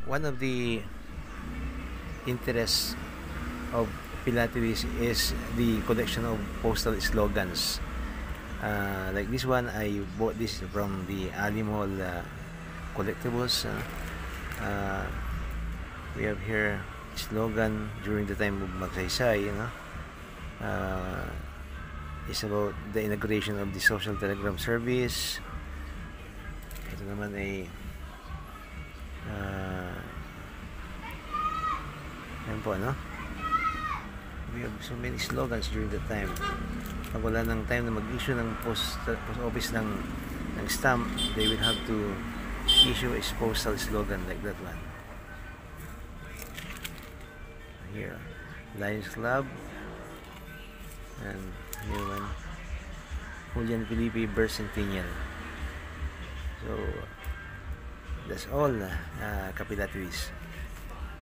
one of the interests of Philatelist is the collection of postal slogans. Like this one, I bought this from the Ali Mall collectibles. We have here slogan during the time of Magsaysay, is about the inauguration of the social telegram service. Ito naman ay yan po, we have so many slogans during that time. Pag wala ng time na mag-issue ng post office ng stamp, they will have to issue a postal slogan like that one. Here, Lions Club, and here one, Julian Felipe Bicentennial. So that's all, Kapilatuis.